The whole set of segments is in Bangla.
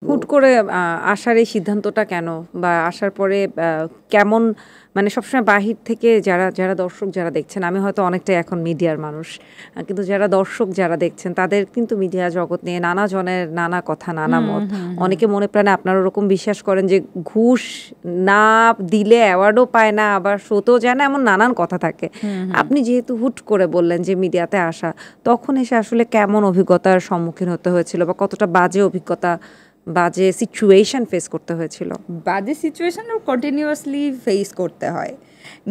হুট করে আসার এই সিদ্ধান্তটা কেন? বা আসার পরে কেমন মানে সবসময় বাহির থেকে যারা দর্শক যারা দেখছেন, আমি হয়তো অনেকটাই এখন মিডিয়ার মানুষ। কিন্তু যারা দর্শক যারা দেখছেন তাদের কিন্তু মিডিয়া জগৎ নিয়ে নানা জনের নানা কথা, নানা হুম, মত। হুম, হুম। অনেকে মনে প্রাণে আপনার ওরকম বিশ্বাস করেন যে ঘুষ না দিলে অ্যাওয়ার্ডও পায় না, আবার শোতেও যায় না, এমন নানান কথা থাকে। হুম, হুম। আপনি যেহেতু হুট করে বললেন যে মিডিয়াতে আসা, তখন এসে আসলে কেমন অভিজ্ঞতার সম্মুখীন হতে হয়েছিল বা কতটা বাজে অভিজ্ঞতা, বাজে সিচুয়েশন ফেস করতে হয়েছিল? বাজে সিচুয়েশন কন্টিনিউয়াসলি ফেস করতে হয়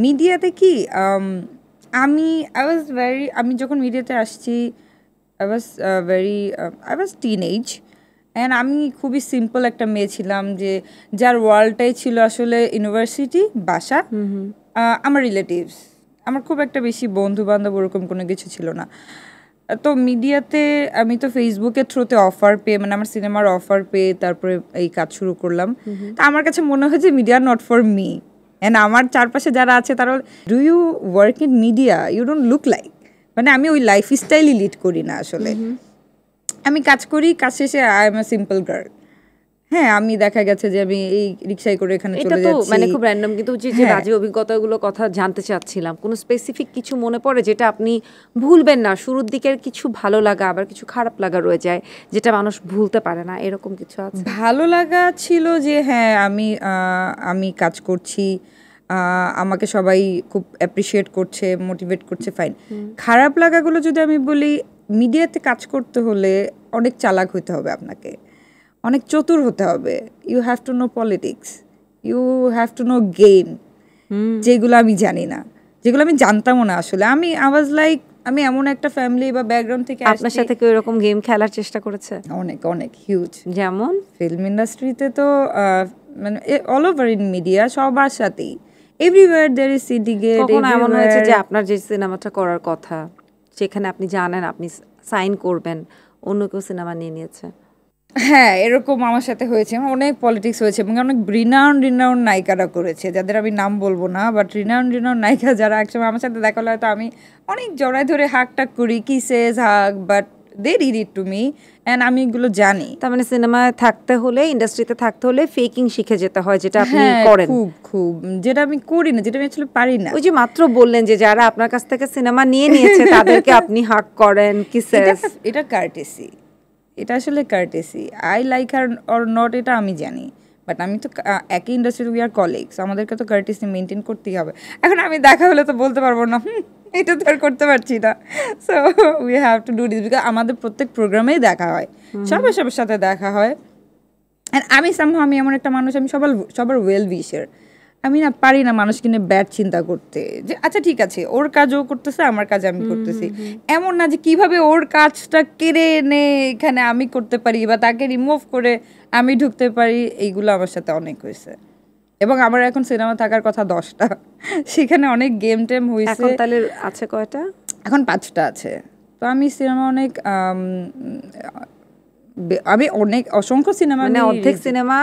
মিডিয়াতে কি আমি যখন মিডিয়াতে আসছি আই ওয়াজ টিনেজ অ্যান্ড আমি খুবই সিম্পল একটা মেয়ে ছিলাম যে যার ওয়ার্ল্ডটাই ছিল আসলে ইউনিভার্সিটি, বাসা, আমার রিলেটিভস। আমার খুব একটা বেশি বন্ধু বান্ধব ওরকম কোনো কিছু ছিল না। তো মিডিয়াতে আমি তো ফেসবুকের থ্রুতে অফার পেয়ে, মানে আমার সিনেমার অফার পেয়ে তারপরে এই কাজ শুরু করলাম। তা আমার কাছে মনে হয় যে media not for me. And আমার চারপাশে যারা আছে তারা, do you work in media, you don't look like, মানে আমি ওই লাইফ স্টাইলই লিড করি না আসলে। আমি কাজ করি, কাজ শেষে I am a simple girl. হ্যাঁ, আমি দেখা গেছে যে আমি এই রিক্সায় করে এখানে এটা চলে তো যাচ্ছি। মানে খুব র্যান্ডম, কিন্তু যে হ্যাঁ, বাজে অভিজ্ঞতাগুলো কথা জানতে চাচ্ছিলাম, কোনো স্পেসিফিক কিছু মনে পড়ে যেটা আপনি ভুলবেন না? শুরুর দিকের কিছু ভালো লাগা আবার কিছু খারাপ লাগা রয়ে যায় যেটা মানুষ ভুলতে পারে না, এরকম কিছু আছে? ভালো লাগা ছিল যে হ্যাঁ আমি কাজ করছি, আমাকে সবাই খুব অ্যাপ্রিসিয়েট করছে, মোটিভেট করছে, ফাইন। খারাপ লাগাগুলো যদি আমি বলি, মিডিয়াতে কাজ করতে হলে অনেক চালাক হতে হবে, আপনাকে অনেক চতুর হতে হবে। You have to know politics, you have to know game, যেগুলো আমি জানি না, যেগুলো আমি জানতামও না আসলে। আমি ওয়াজ লাইক, আমি এমন একটা ফ্যামিলি বা ব্যাকগ্রাউন্ড থেকে আপনার আসছি। সাথে কেউ এরকম গেম খেলার চেষ্টা করেছে? অনেক অনেক হিউজ। যেমন? ফিল্ম ইন্ডাস্ট্রিতে তো মানে অল ওভার ইন মিডিয়া সবার সাথেই, এভরিওয়্যার দেয়ার ইজ সিন্ডিকেট। কখনো এমন হয়েছে যে আপনার যে সিনেমাটা করার কথা, সেখানে আপনি জানেন আপনি সাইন করবেন, অন্য কেউ সিনেমা নিয়ে নিয়েছে? হ্যাঁ, এরকম আমার সাথে হয়েছে। আমার অনেক পলিটিক্স হয়েছে এবং অনেক রিনাউন্ড নায়িকারা করেছে, যাদের আমি নাম বলবো না, বাট রিনাউন্ড নায়িকা যারা একসময় আমার সাথে দেখা হলে হয়তো আমি অনেক জড়ায় ধরে হাক টাক করি, kisses hug, but they did it to me and আমি এগুলো জানি। তার মানে সিনেমায় থাকতে হলে, ইন্ডাস্ট্রিতে থাকতে হলে ফেকিং শিখে যেতে হয়, যেটা আপনি হ্যাঁ, করেন। খুব খুব, যেটা আমি করি না, যেটা আমি আসলে পারি না। ওই যে মাত্র বললেন যে যারা আপনার কাছ থেকে সিনেমা নিয়ে নিয়েছে তাদেরকে আপনি হাক করেন, কিসেস। এটা কার্টেসি, এটা আসলে courtesy. I like her or not এটা আমি জানি, বাট আমি তো একই ইন্ডাস্ট্রিতে, উই আর কলিগস, আমাদেরকে তো কার্টেসি মেনটেন করতেই হবে। এখন আমি দেখা হলে তো বলতে পারবো না এটা তো আর করতে পারছি না, so we have to do this, because আমাদের প্রত্যেক প্রোগ্রামেই দেখা হয়, সবার সাথে দেখা হয়। অ্যান্ড আমি এমন একটা মানুষ, আমি সবার ওয়েল উইশার। আমি না পারি না মানুষকে নিয়ে ব্যাড চিন্তা করতে, যে আচ্ছা ঠিক আছে ওর কাজ ও করতেছে, আমার কাজ আমি করতেছি, এমন না যে কিভাবে ওর কাজটা কেড়ে এনে এখানে আমি করতে পারি বা তাকে রিমুভ করে আমি ঢুকতে পারি, এইগুলো আমার সাথে অনেক হয়েছে। এবং আমার এখন সিনেমা থাকার কথা 10টা, সেখানে অনেক গেম টেম হয়েছে। এখন তাহলে আছে কয়টা? এখন 5টা আছে। তো আমি সিনেমা অনেক আমি অনেক অসংখ্য সিনেমা, মানে অর্ধেক সিনেমা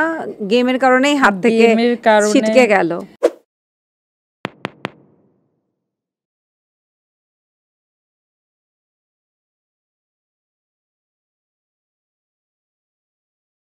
গেমের কারণেই হাত থেকে গেমের কারণে ছিটকে গেল।